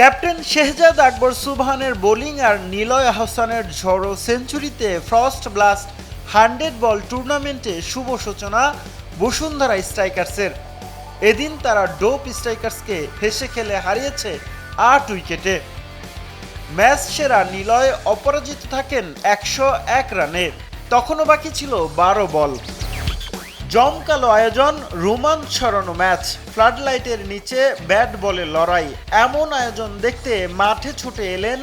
Captain Shehzad আকবর সুবহানের bowling আর নিলয় আহসানের ঝড়ো সেঞ্চুরিতে frost blast 100 বল টুর্নামেন্টে শুভ সূচনা বসুন্ধরা স্ট্রাইকার্সের। এদিন তারা ডোপ স্ট্রাইকার্সকে হেসে খেলে হারিয়েছে 8 উইকেটে। ম্যাচ সেরা নিলয় অপরাজিত থাকেন 101 রানে। তখনও বাকি ছিল 12 বল। জমকালো আয়োজন, রোমাঞ্চ ছড়ানো ম্যাচ, ফ্লাডলাইটের নিচে ব্যাট বলে লড়াই। এমন আয়োজন দেখতে মাঠে ছুটে এলেন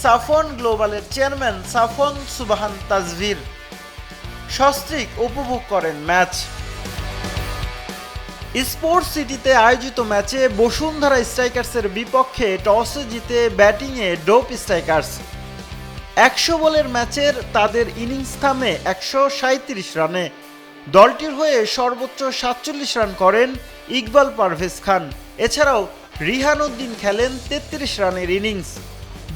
সাফন গ্লোবালের চেয়ারম্যান সাফন সুবহান তাজভির। সস্ত্রীক উপভোগ করেন ম্যাচ। স্পোর্টস সিটিতে আয়োজিত ম্যাচে বসুন্ধরা স্ট্রাইকার্সের বিপক্ষে টসে জিতে ব্যাটিংয়ে ডোপ স্ট্রাইকার্স। 100 বলের ম্যাচের তাদের ইনিংস থামে 137 রানে। দলটির হয়ে সর্বোচ্চ 47 রান করেন ইকবাল পারভেজ খান। এছাড়াও রিহান উদ্দিন খেলেন 33 রানের ইনিংস।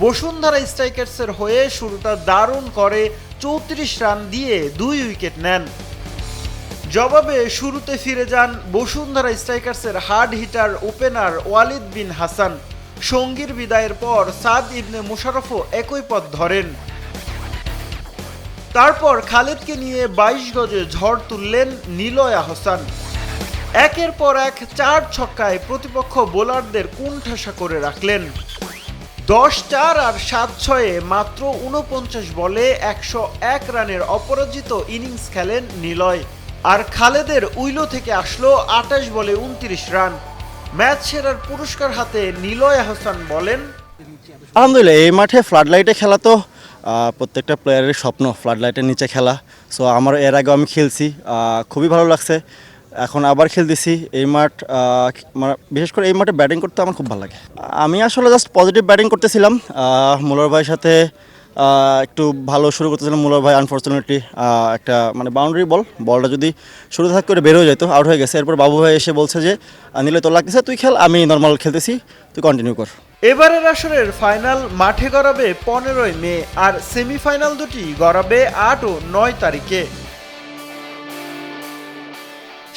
বসুন্ধরা স্ট্রাইকার্সের হয়ে শুরুটা দারুণ করে 34 রান দিয়ে 2 উইকেট নেন। জবাবে শুরুতে ফিরে যান বসুন্ধরা স্ট্রাইকার্সের hard hitter opener Walid bin Hasan. সঙ্গীর বিদায়ের পর সাদ ইবনে মুশারফও একই পথ ধরেন। তারপর খালেদকে নিয়ে 22 গজে ঝড় তুললেন নিলয় আহসান। একের পর এক 4 ছক্কায় প্রতিপক্ষ বোলারদের কোণঠাসা করে রাখলেন। 10-4 আর 7-6-এ মাত্র 49 বলে 101 রানের অপরাজিত ইনিংস খেলেন নিলয়। আর খালেদের উইলো থেকে আসলো 28 বলে 29 রান। ম্যাচ সেরার পুরস্কার হাতে নিলয় আহসান বলেন, আলহামদুলিল্লাহ, এই মাঠে ফ্লাডলাইটে খেলা তো প্রত্যেকটা প্লেয়ারের স্বপ্ন, ফ্লাডলাইটের নিচে খেলা। সো আমার এর আগেও আমি খেলছি, খুবই ভালো লাগছে। এখন আবার খেলতেছি এই মাঠ, মানে বিশেষ করে এই মাঠে ব্যাটিং করতে আমার খুব ভালো লাগে। আমি আসলে জাস্ট পজিটিভ ব্যাটিং করতেছিলাম। মুলার ভাইয়ের সাথে একটু ভালো শুরু করতেছিলাম। মুলার ভাই আনফর্চুনেটলি একটা মানে বাউন্ডারি বলটা যদি শুরু থাক করে বের হয়ে যেত, আউট হয়ে গেছে। এরপর বাবু ভাই এসে বলছে যে নিলে তোর লাগতেছে, তুই খেল, আমি নর্মাল খেলতেছি, তুই কন্টিনিউ কর। এবারের আসরের ফাইনাল মাঠে গড়াবে 15 মে, আর সেমিফাইনাল দুটি গড়াবে 8 ও 9 তারিখে।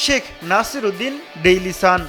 Sheikh Nasir Uddin, Daily Sun.